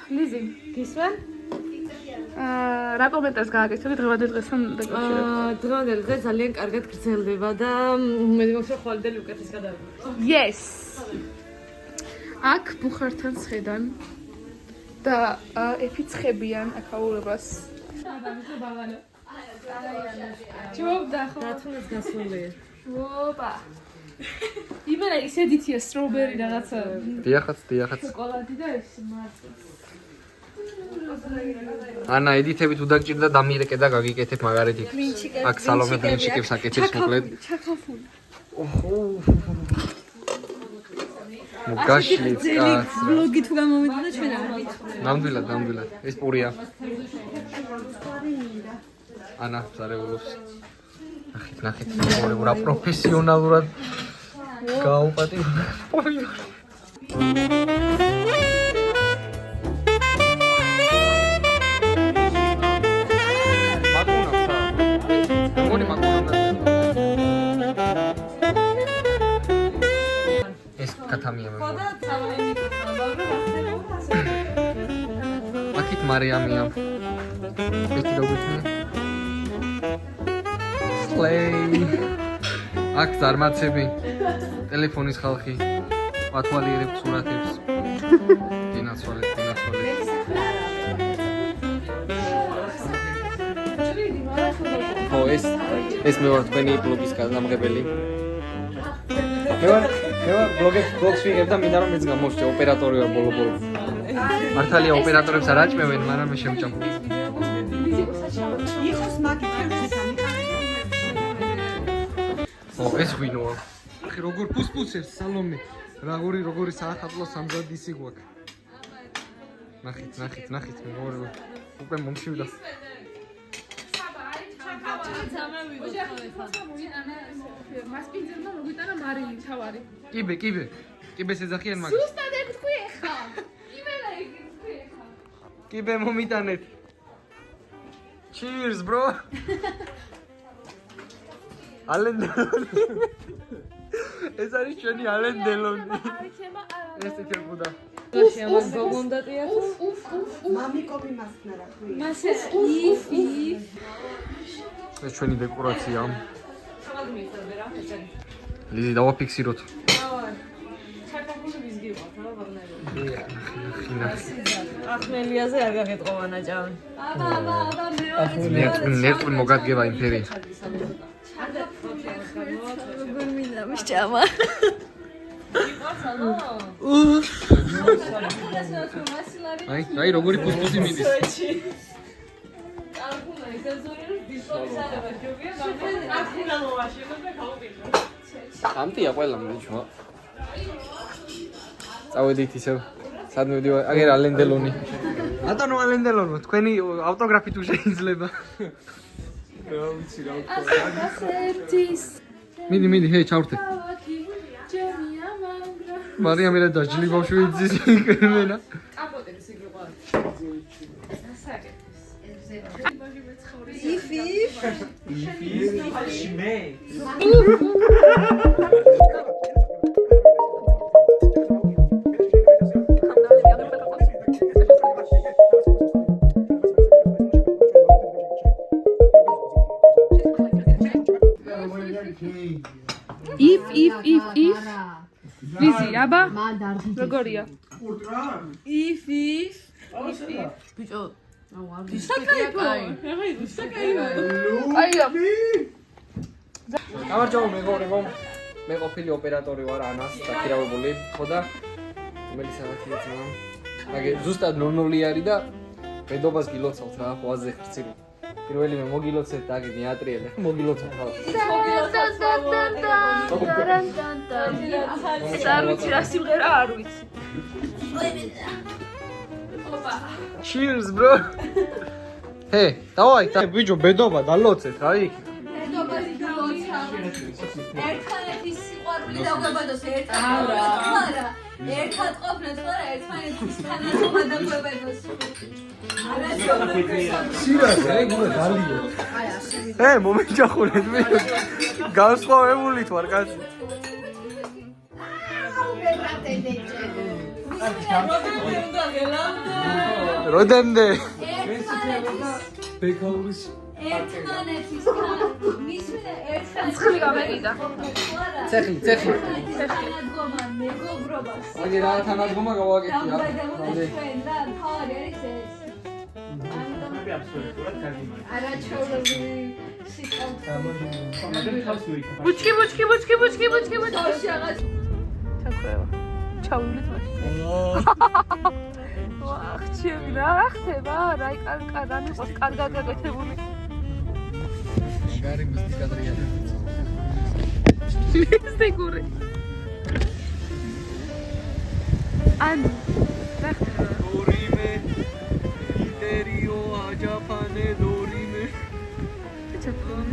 ლიზი, გისმენ? რა კომენტარს გააკეთებთ დღევანდელ დღესთან დაკავშირებით? დღევანდელ დღე ძალიან კარგად გრძელდება და მე მგონი ხვალდელი უკეთეს გადავიღო. Yes. აქ ბუხართან სხედან და ეფიცხებიან აქაურებას. ჯობდა ხო? რატომაც გასულია? ოპა. იმენა ისე დითია სტროუბერი რაღაცა. დიახაც. შოკოლადი და ეს მარტო. ანა ედითები თუ დაგჭირდა დამირეკე და გაგიკეთებ მაგარითი. აქ სალომე ბლინჩიკებს აკეთებს მოკლედ. ჩაკაფული. მოგაშლით კაც. ბლოგი თუ გამომიდოდა ჩვენ არ ვიცხო. ნამდვილად. ეს პურია. ანა ზარეულობს. ნახეთ. რა პროფესიონალურად გაუპატიურე. ეს კათამია მე. აქეთ მარიამია. ერთი როგორია? სლეი. აქ ზარმაცები. ტელეფონის ხალხი. ათვალიერებს სურათებს. დინაცვალეთ. ო ეს მე ვარ თქვენი ბლოგის გამგებელი. მე ვარ ბლოგს ვიღებ და მინდა რომ მეც გამოვშე ოპერატორი ვარ ბოლო. მართალია ოპერატორებს არ აჭმევენ, მაგრამ მე შემჭამ. იხოს მაგით ო ეს ვინოა? ხი როგორ პუსპუსებს სალომე. როგორი საახალწლო სამზადისი გვაქვს. ნახეთ მე როგორ უკვე მომშივდა. მასპინძელმა მოგიტანა მარილი თავარი. კიბეს ეძახიან მაგ. ზუსტად ეგ თქვი ახლა. იმენა ეგ თქვი ახლა. კიბე მომიტანეთ. Cheers bro. ალენ დელონი. ეს არის ჩვენი ალენ დელონი. ეს იქებოდა. ამას გოგონდატია თუ? მამიკომი მასკნარა ხვია. მასე ეს ჩვენი დეკორაცია. ხალხ მიწევდა რა ხეჭანი. ლიზი დავაფიქსიროთ. ჩაკაფული ვიზგება, რა ვაღნაირო. ხინა. ახმელიაზე არ გაგეთყობა ნაჭამი. ნერტყვი მოგადგება იმფერი. როგორ მინდა მისჭამა. აი როგორი პუსპუსი მიდის. ამტია ყველა მიჩვა. წავედით ისევ. სად მივდივარ? აგერ ალენ დელონი. ბატონო ალენ დელონო, თქვენი ავტოგრაფი თუ შეიძლება. რა ვიცი რა ვქო. მიდი, ჰეი, ჩავრთე. მარიამი რა დაჯლი ბავშვი იცის იმენა. კაპოტების იგროყვა. If ლიზი, აბა? როგორია? If ბიჭო საკაიფო. აიო. გამარჯობა მეგობრებო. მე ყოფილი ოპერატორი ვარ ანას დაქირავებული, ხო და რომელი საათია ძმა? აგე ზუსტად 00 არის და მედობას გილოცავთ რა, ხვაზე ხრცილი. პირველი მე მოგილოცეთ და აგე მეატრიელე, მოგილოცავთ ხალხს. არ ვიცი რა სიმღერა არ ვიცი. Cheers bro. ჰე, დავაი, ბიჭო, ბედობა დალოცეთ რა იქ. ბედობაში გილოცა. ერთმანეთის სიყვარული დაგვებადოს ერთმანეთს. ერთად ყოფნით ხო რა ერთმანეთის თანახმად დაგვებადოს. სირას ეგ დალიო. ჰე, მომეჯახულეთ მე. განსხვავებული თვარ კაცი. როდემდე? ერთმანეთის მისმინე ერთმანეთის ცხლი გამეკიდა. ცეხლი. თანადგომა მეგობრობას აგი რა თანადგომა გავაკეთე რა. ჩვენ და თავი არის ეს არაჩვეულებრივი სიტყვა ბუჩკი. თავში რაღაც ჩაქვევა. ჩავივლით მაშინ. ვახ, ჩემი რა ხდება? რა კანკანანის კარგად გაკეთებული. გარი მისტიკა დრია. მისტიკური. ანუ რა ხდება? დორიმე ინტერიო აჯაფანე დორიმე ჩაქვევა.